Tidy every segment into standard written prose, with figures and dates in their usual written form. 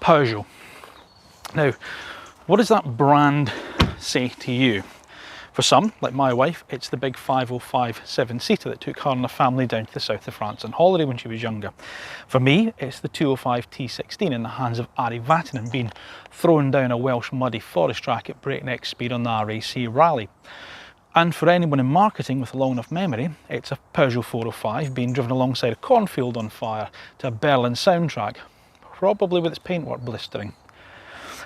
Peugeot. Now, what does that brand say to you? For some, like my wife, it's the big 505 7-seater that took her and the family down to the south of France on holiday when she was younger. For me, it's the 205 T16 in the hands of Ari Vatanen being thrown down a Welsh muddy forest track at breakneck speed on the RAC Rallye. And for anyone in marketing with a long enough memory, it's a Peugeot 405 being driven alongside a cornfield on fire to a Berlin soundtrack, probably with its paintwork blistering.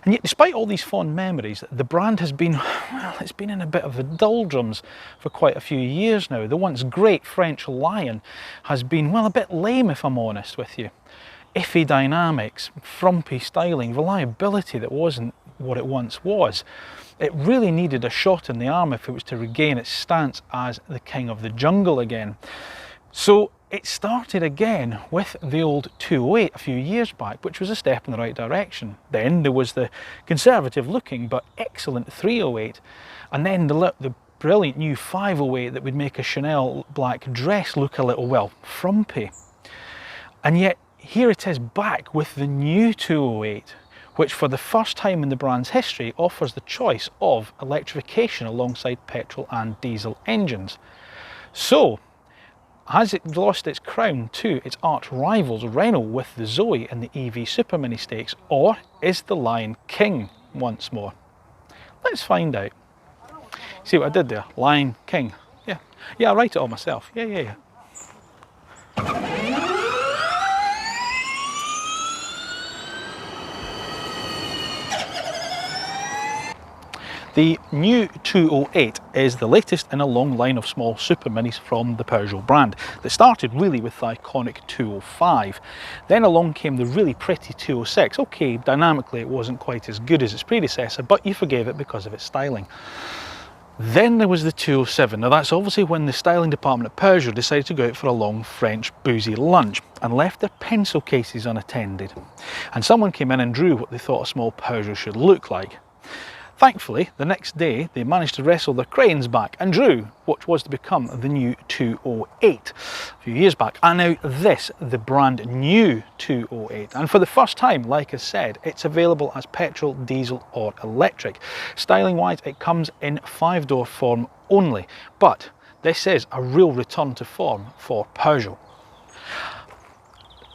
And yet, despite all these fond memories, the brand has been, well, it's been in a bit of the doldrums for quite a few years now. The once great French Lion has been, well, a bit lame, if I'm honest with you. Iffy dynamics, frumpy styling, reliability that wasn't what it once was. It really needed a shot in the arm if it was to regain its stance as the king of the jungle again. So it started again with the old 208 a few years back, which was a step in the right direction. Then there was the conservative looking but excellent 308, and then the brilliant new 508 that would make a Chanel black dress look a little, well, frumpy. And yet here it is back with the new 208, which for the first time in the brand's history offers the choice of electrification alongside petrol and diesel engines. So has it lost its crown to its arch rivals Renault with the Zoe and the EV supermini stakes, or is the Lion king once more? Let's find out. See what I did there? Lion king. Yeah, I write it all myself. Yeah. The new 208 is the latest in a long line of small superminis from the Peugeot brand that started really with the iconic 205. Then along came the really pretty 206. Okay, dynamically it wasn't quite as good as its predecessor, but you forgave it because of its styling. Then there was the 207. Now that's obviously when the styling department at Peugeot decided to go out for a long French boozy lunch and left their pencil cases unattended. And someone came in and drew what they thought a small Peugeot should look like. Thankfully, the next day they managed to wrestle their cranes back and drew what was to become the new 208 a few years back. And now this, the brand new 208. And for the first time, like I said, it's available as petrol, diesel or electric. Styling wise, it comes in 5-door form only. But this is a real return to form for Peugeot.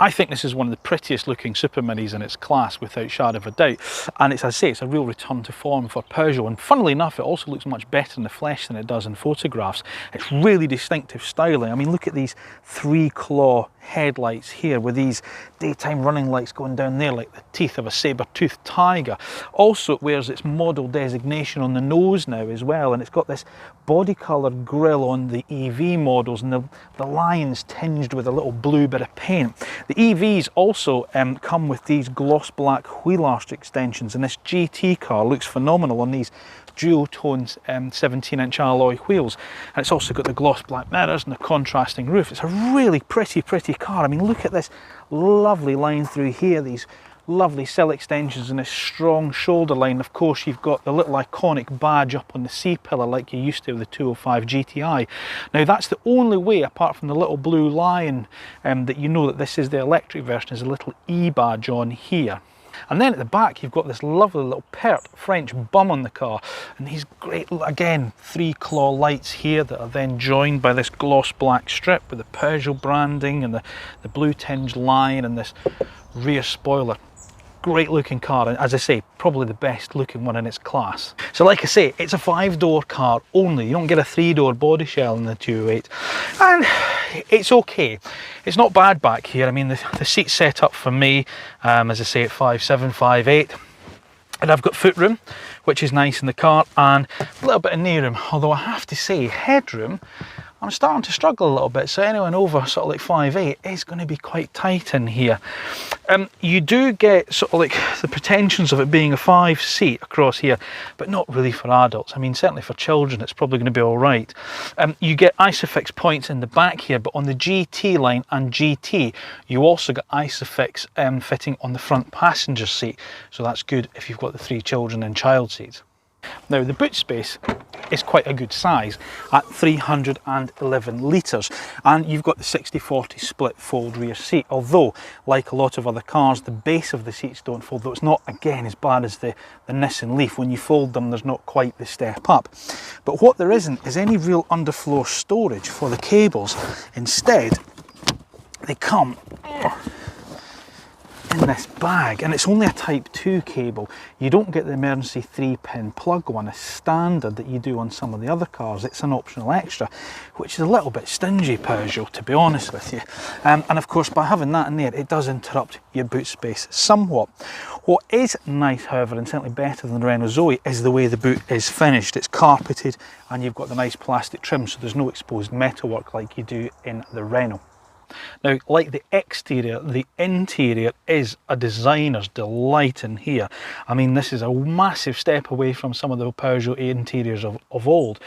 I think this is one of the prettiest looking superminis in its class, without shadow of a doubt. And it's, as I say, it's a real return to form for Peugeot. And funnily enough, it also looks much better in the flesh than it does in photographs. It's really distinctive styling. I mean, look at these 3-claw headlights here with these daytime running lights going down there like the teeth of a saber-toothed tiger. Also, it wears its model designation on the nose now as well, and it's got this body coloured grille on the EV models, and the lines tinged with a little blue bit of paint. The EVs also come with these gloss black wheel arch extensions, and this GT car looks phenomenal on these dual-tone 17-inch alloy wheels. And it's also got the gloss black mirrors and the contrasting roof. It's a really pretty car. I mean, look at this lovely line through here, these lovely sill extensions and this strong shoulder line. Of course, you've got the little iconic badge up on the C-pillar like you used to with the 205 GTI. Now that's the only way, apart from the little blue lion, that you know that this is the electric version, is a little E badge on here. And then at the back you've got this lovely little pert French bum on the car, and these great, again, 3-claw lights here that are then joined by this gloss black strip with the Peugeot branding and the blue tinged line and this rear spoiler. great looking car, and as I say, probably the best looking one in its class. So like I say, it's a 5-door car only. You don't get a 3-door body shell in the 208, and it's okay. It's not bad back here. I mean, the seat's set up for me, as I say, at 5'7", 5'8", and I've got foot room, which is nice in the car, and a little bit of knee room, although I have to say, headroom, I'm starting to struggle a little bit, so anyone over sort of like 5'8" is going to be quite tight in here. You do get sort of like the pretensions of it being a 5-seat across here, but not really for adults. I mean, certainly for children it's probably going to be all right. You get ISOFIX points in the back here, but on the GT line and GT you also get ISOFIX fitting on the front passenger seat, so that's good if you've got the 3 children in child seats. Now the boot space is quite a good size at 311 litres, and you've got the 60-40 split fold rear seat, although like a lot of other cars the base of the seats don't fold, though it's not again as bad as the Nissan Leaf. When you fold them there's not quite the step up, but what there isn't is any real underfloor storage for the cables. Instead they come in this bag, and it's only a type 2 cable. You don't get the emergency 3-pin plug one as standard that you do on some of the other cars. It's an optional extra, which is a little bit stingy, Peugeot, to be honest with you. And of course, by having that in there, it does interrupt your boot space somewhat. What is nice, however, and certainly better than the Renault Zoe, is the way the boot is finished. It's carpeted and you've got the nice plastic trim, so there's no exposed metalwork like you do in the Renault. Now, like the exterior, the interior is a designer's delight in here. I mean, this is a massive step away from some of the Peugeot interiors of old.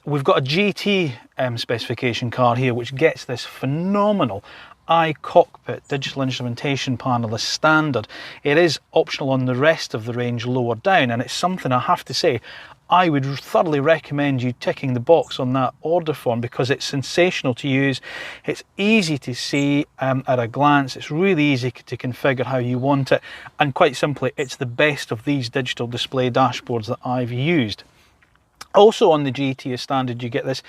We've got a GT specification car here, which gets this phenomenal iCockpit digital instrumentation panel as standard. It is optional on the rest of the range lower down, and it's something I have to say I would thoroughly recommend you ticking the box on that order form, because it's sensational to use. It's easy to see at a glance. It's really easy to configure how you want it, and quite simply it's the best of these digital display dashboards that I've used. Also on the GT as standard, you get this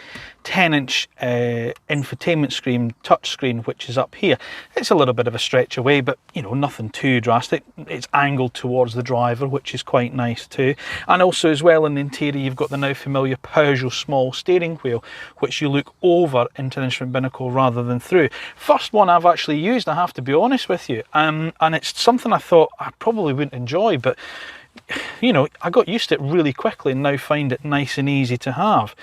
10-inch infotainment screen, touch screen, which is up here. It's a little bit of a stretch away, but you know, nothing too drastic. It's angled towards the driver, which is quite nice too. And also as well in the interior, you've got the now familiar Peugeot small steering wheel, which you look over into the instrument binnacle rather than through. First one I've actually used, I have to be honest with you, and it's something I thought I probably wouldn't enjoy, but you know, I got used to it really quickly and now find it nice and easy to have.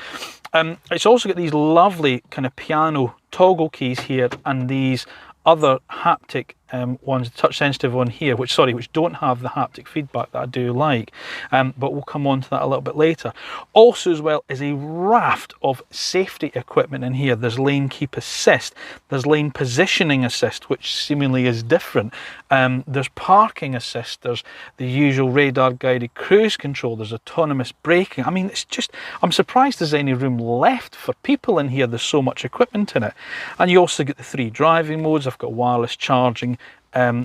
It's also got these lovely kind of piano toggle keys here, and these other haptic ones, touch sensitive one here, which don't have the haptic feedback that I do like, but we'll come on to that a little bit later. Also as well is a raft of safety equipment in here. There's lane keep assist, there's lane positioning assist, which seemingly is different, there's parking assist, there's the usual radar guided cruise control, there's autonomous braking. I mean, it's just, I'm surprised there's any room left for people in here. There's so much equipment in it. And you also get the 3 driving modes. I've got wireless charging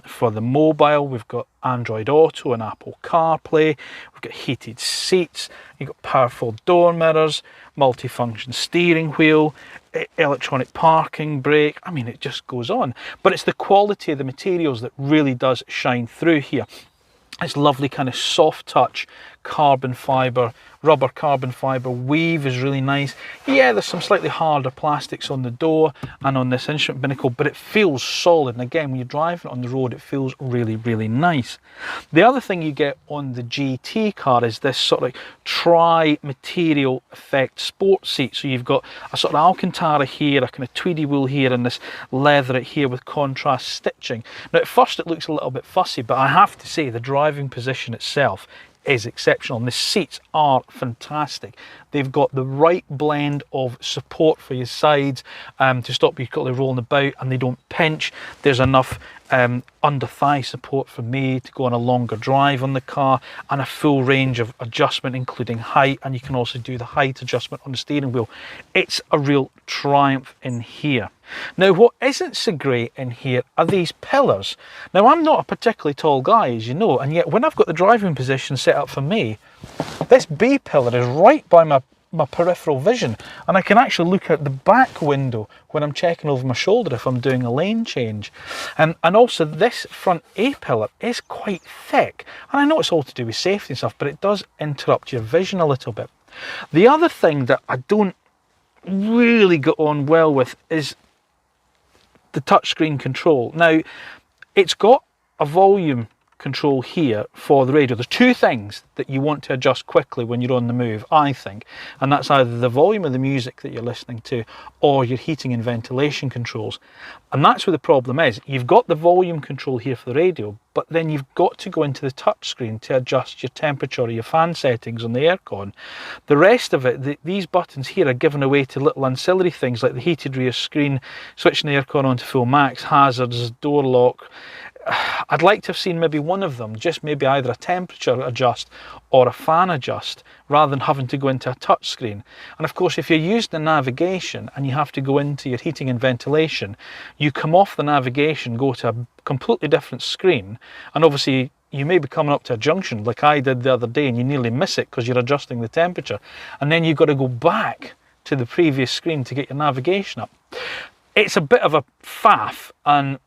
for the mobile, we've got Android Auto and Apple CarPlay, we've got heated seats, you've got powerful door mirrors, multifunction steering wheel, electronic parking brake. I mean, it just goes on. But it's the quality of the materials that really does shine through here. It's lovely kind of soft touch carbon fibre, rubber carbon fibre weave is really nice. Yeah, there's some slightly harder plastics on the door and on this instrument binnacle, but it feels solid, and again when you're driving on the road it feels really, really nice. The other thing you get on the GT car is this sort of tri-material effect sport seat. So you've got a sort of Alcantara here, a kind of tweedy wool here, and this leather here with contrast stitching. Now at first it looks a little bit fussy, but I have to say the driving position itself is exceptional, and the seats are fantastic. They've got the right blend of support for your sides to stop you rolling about, and they don't pinch. There's enough under thigh support for me to go on a longer drive on the car, and a full range of adjustment including height, and you can also do the height adjustment on the steering wheel. It's a real triumph in here. Now what isn't so great in here are these pillars. Now I'm not a particularly tall guy, as you know, and yet when I've got the driving position set up for me, this B pillar is right by my peripheral vision, and I can actually look out the back window when I'm checking over my shoulder if I'm doing a lane change. And also this front A-pillar is quite thick, and I know it's all to do with safety and stuff, but it does interrupt your vision a little bit. The other thing that I don't really get on well with is the touchscreen control. Now, it's got a volume control here for the radio. There's two things that you want to adjust quickly when you're on the move, I think, and that's either the volume of the music that you're listening to or your heating and ventilation controls. And that's where the problem is. You've got the volume control here for the radio, but then you've got to go into the touchscreen to adjust your temperature or your fan settings on the aircon. The rest of it, these buttons here are given away to little ancillary things like the heated rear screen, switching the aircon on to full max, hazards, door lock. I'd like to have seen maybe one of them, just maybe either a temperature adjust or a fan adjust, rather than having to go into a touch screen. And of course, if you're using the navigation and you have to go into your heating and ventilation, you come off the navigation, go to a completely different screen, and obviously you may be coming up to a junction like I did the other day and you nearly miss it because you're adjusting the temperature, and then you've got to go back to the previous screen to get your navigation up. It's a bit of a faff, and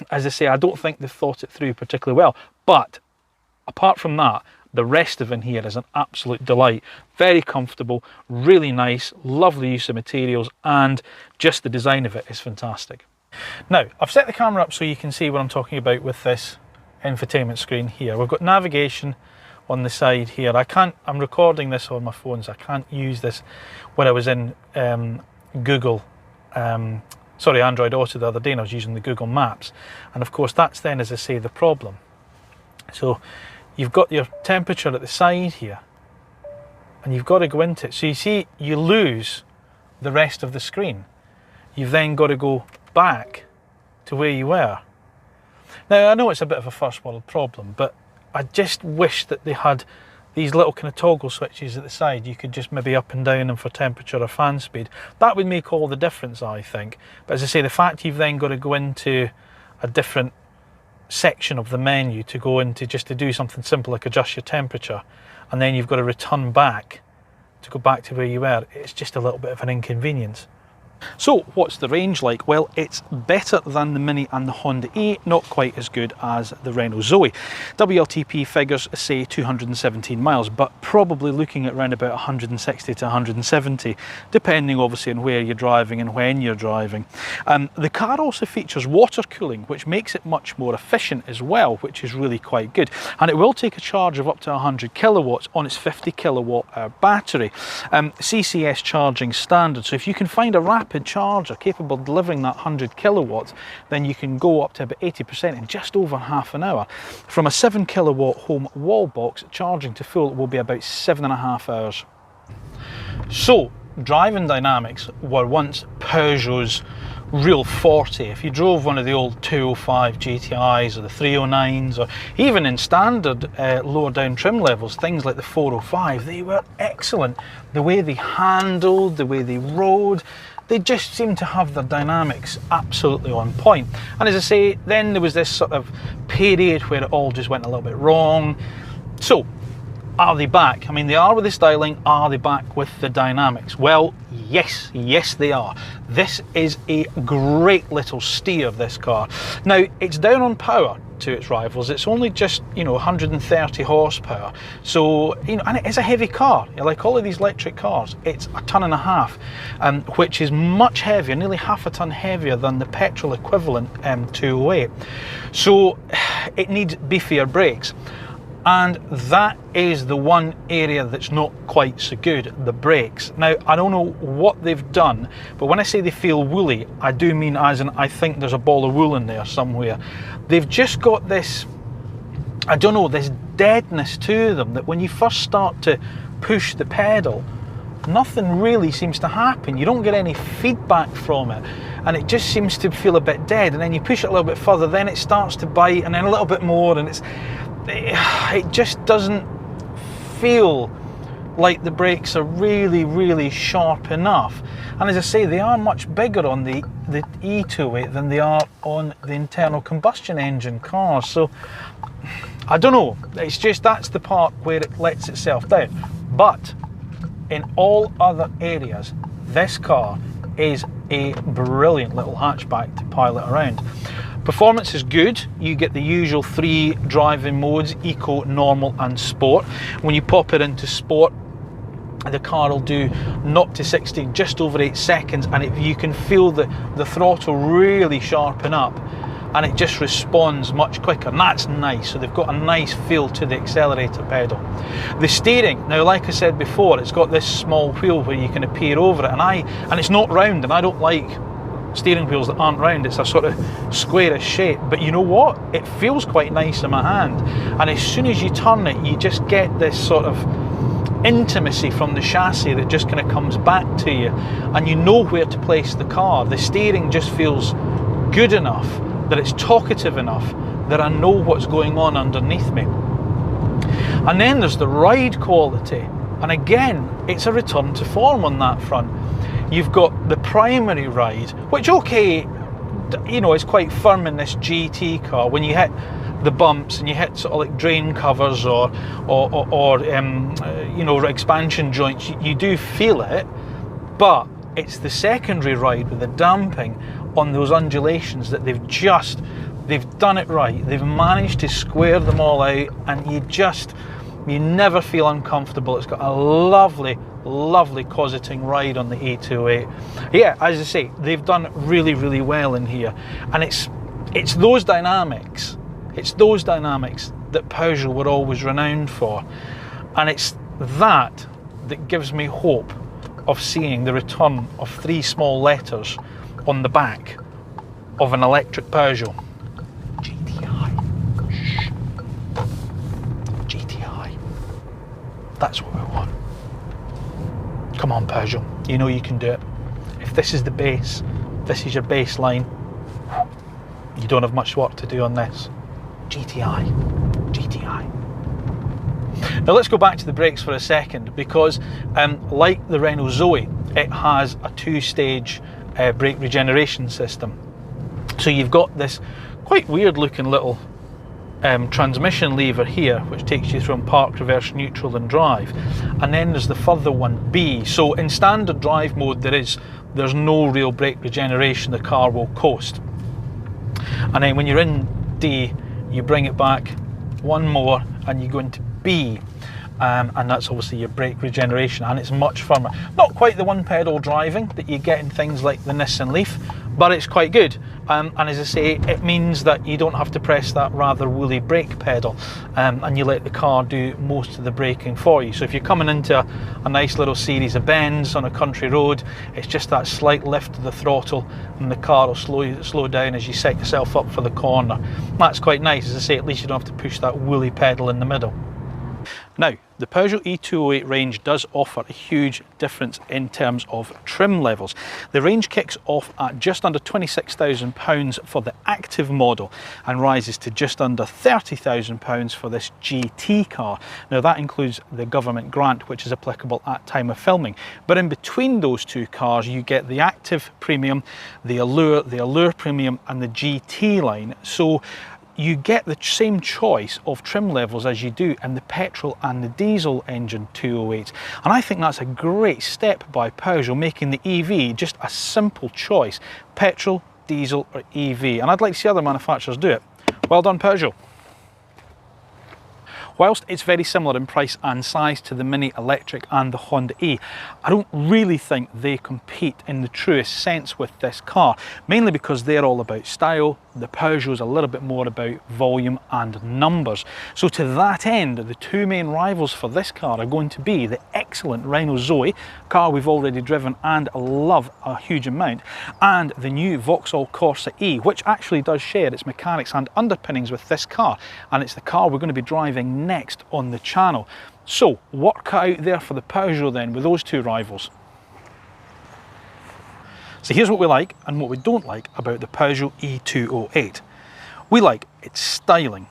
as I say, I don't think they've thought it through particularly well. But apart from that, the rest of in here is an absolute delight. Very comfortable, really nice, lovely use of materials, and just the design of it is fantastic. Now, I've set the camera up so you can see what I'm talking about with this infotainment screen here. We've got navigation on the side here. I'm recording this on my phone, so I can't use this when I was in Android Auto the other day, and I was using the Google Maps, and of course that's then, as I say, the problem. So you've got your temperature at the side here, and you've got to go into it. So you see, you lose the rest of the screen. You've then got to go back to where you were. Now, I know it's a bit of a first world problem, but I just wish that they had these little kind of toggle switches at the side. You could just maybe up and down them for temperature or fan speed. That would make all the difference, I think. But as I say, the fact you've then got to go into a different section of the menu to go into just to do something simple like adjust your temperature, and then you've got to return back to go back to where you were, it's just a little bit of an inconvenience. So what's the range like? Well, it's better than the Mini and the Honda E, not quite as good as the Renault Zoe. WLTP figures say 217 miles, but probably looking at around about 160 to 170, depending obviously on where you're driving and when you're driving. The car also features water cooling, which makes it much more efficient as well, which is really quite good. And it will take a charge of up to 100 kilowatts on its 50 kilowatt hour battery. CCS charging standard, so if you can find a rapid charger capable of delivering that 100 kilowatts, then you can go up to about 80% in just over half an hour. From a 7 kilowatt home wall box, charging to full will be about 7.5 hours. So driving dynamics were once Peugeot's real forte. If you drove one of the old 205 GTIs or the 309s, or even in standard lower down trim levels, things like the 405, they were excellent. The way they handled, the way they rode, they just seemed to have their dynamics absolutely on point. And as I say, then there was this sort of period where it all just went a little bit wrong. So are they back? I mean, they are with the styling. Are they back with the dynamics? Well, yes they are. This is a great little steer, this car. Now, it's down on power to its rivals. It's only just, 130 horsepower. So, and it is a heavy car. Like all of these electric cars, it's 1.5 tons, which is much heavier, nearly half a ton heavier than the petrol equivalent 208. So it needs beefier brakes. And that is the one area that's not quite so good, the brakes. Now, I don't know what they've done, but when I say they feel woolly, I do mean as in I think there's a ball of wool in there somewhere. They've just got this, I don't know, this deadness to them that when you first start to push the pedal, nothing really seems to happen. You don't get any feedback from it, and it just seems to feel a bit dead. And then you push it a little bit further, then it starts to bite, and then a little bit more, and it just doesn't feel like the brakes are really sharp enough. And as I say, they are much bigger on the E208 than they are on the internal combustion engine cars. So I don't know, it's just that's the part where it lets itself down. But in all other areas, this car is a brilliant little hatchback to pilot around. Performance is good. You get the usual 3 driving modes: Eco, Normal and Sport. When you pop it into Sport, the car will do 0 to 60 in just over 8 seconds, and you can feel the throttle really sharpen up, and it just responds much quicker, and that's nice. So they've got a nice feel to the accelerator pedal. The steering, now like I said before, it's got this small wheel where you can appear over it, and it's not round, and I don't like steering wheels that aren't round. It's a sort of squarish shape, but you know what, it feels quite nice in my hand, and as soon as you turn it, you just get this sort of intimacy from the chassis that just kind of comes back to you, and you know where to place the car. The steering just feels good enough, that it's talkative enough, that I know what's going on underneath me. And then there's the ride quality, and again, it's a return to form on that front. You've got the primary ride, which, okay, you know, is quite firm in this GT car. When you hit the bumps and you hit sort of like drain covers or you know, expansion joints, you do feel it, but it's the secondary ride with the damping on those undulations that they've done it right. They've managed to square them all out, and you never feel uncomfortable. It's got a lovely cosseting ride on the E208. Yeah, as I say, they've done really, really well in here, and it's those dynamics. It's those dynamics that Peugeot were always renowned for, and it's that gives me hope of seeing the return of 3 small letters on the back of an electric Peugeot. GTI. Shh. GTI. That's what we want. Come on, Peugeot, you know you can do it. If this is the base, this is your baseline, you don't have much work to do on this. GTI. GTI. Now let's go back to the brakes for a second, because like the Renault Zoe, it has a 2-stage brake regeneration system. So you've got this quite weird looking little transmission lever here, which takes you from park, reverse, neutral and drive, and then there's the further one, B. So in standard drive mode there's no real brake regeneration, the car will coast, and then when you're in D, you bring it back one more and you go into B, and that's obviously your brake regeneration, and it's much firmer. Not quite the one pedal driving that you get in things like the Nissan Leaf, but it's quite good. And as I say, it means that you don't have to press that rather woolly brake pedal, and you let the car do most of the braking for you. So if you're coming into a nice little series of bends on a country road, it's just that slight lift of the throttle, and the car will slow down as you set yourself up for the corner. That's quite nice. As I say, at least you don't have to push that woolly pedal in the middle. Now, the Peugeot E208 range does offer a huge difference in terms of trim levels. The range kicks off at just under £26,000 for the active model and rises to just under £30,000 for this GT car. Now that includes the government grant, which is applicable at time of filming. But in between those two cars, you get the active premium, the Allure premium and the GT line. So you get the same choice of trim levels as you do in the petrol and the diesel engine 208s, and I think that's a great step by Peugeot, making the EV just a simple choice: petrol, diesel or EV, and I'd like to see other manufacturers do it. Well done, Peugeot. Whilst it's very similar in price and size to the Mini Electric and the Honda E, I don't really think they compete in the truest sense with this car, mainly because they're all about style. The Peugeot's a little bit more about volume and numbers. So to that end, the two main rivals for this car are going to be the excellent Renault Zoe, car we've already driven and love a huge amount, and the new Vauxhall Corsa E, which actually does share its mechanics and underpinnings with this car, and it's the car we're going to be driving next on the channel. So what cut out there for the Peugeot then with those two rivals? So here's what we like and what we don't like about the Peugeot E208. We like its styling,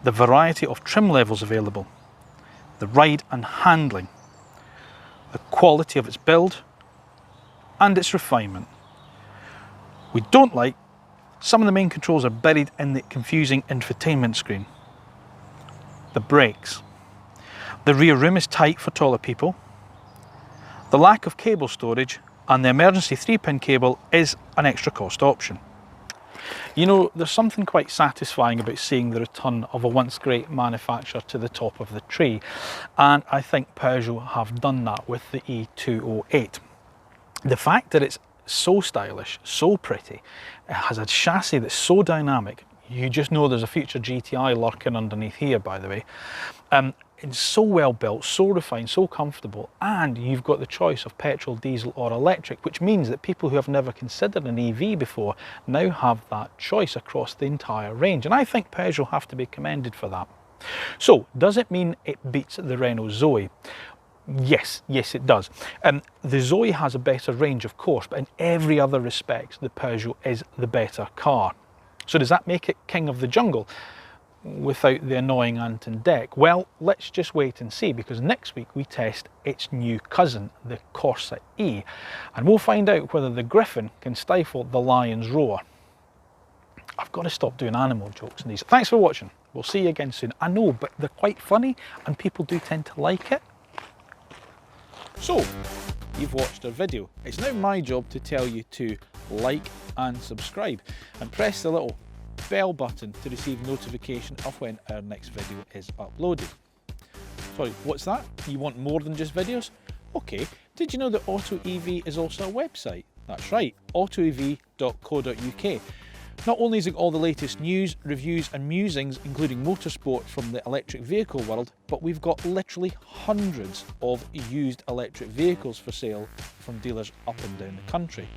the variety of trim levels available, the ride and handling, the quality of its build and its refinement. We don't like some of the main controls are buried in the confusing infotainment screen. The brakes. The rear room is tight for taller people. The lack of cable storage and the emergency 3-pin cable is an extra cost option. You know, there's something quite satisfying about seeing the return of a once great manufacturer to the top of the tree, and I think Peugeot have done that with the E208. The fact that it's so stylish, so pretty, it has a chassis that's so dynamic, you just know there's a future GTI lurking underneath here, by the way. It's so well built, so refined, so comfortable, and you've got the choice of petrol, diesel or electric, which means that people who have never considered an EV before now have that choice across the entire range, and I think Peugeot have to be commended for that. So, does it mean it beats the Renault Zoe? Yes it does. The Zoe has a better range, of course, but in every other respect the Peugeot is the better car. So does that make it king of the jungle without the annoying ant and deck? Well, let's just wait and see, because next week we test its new cousin, the Corsa E, and we'll find out whether the Griffin can stifle the lion's roar. I've got to stop doing animal jokes in these. Thanks for watching. We'll see you again soon. I know, but they're quite funny and people do tend to like it. So, you've watched our video. It's now my job to tell you to like and subscribe and press the little bell button to receive notification of when our next video is uploaded. Sorry, what's that? You want more than just videos? Okay, did you know that AutoEV is also a website? That's right, autoev.co.uk. Not only is it all the latest news, reviews and musings, including motorsport from the electric vehicle world, but we've got literally hundreds of used electric vehicles for sale from dealers up and down the country.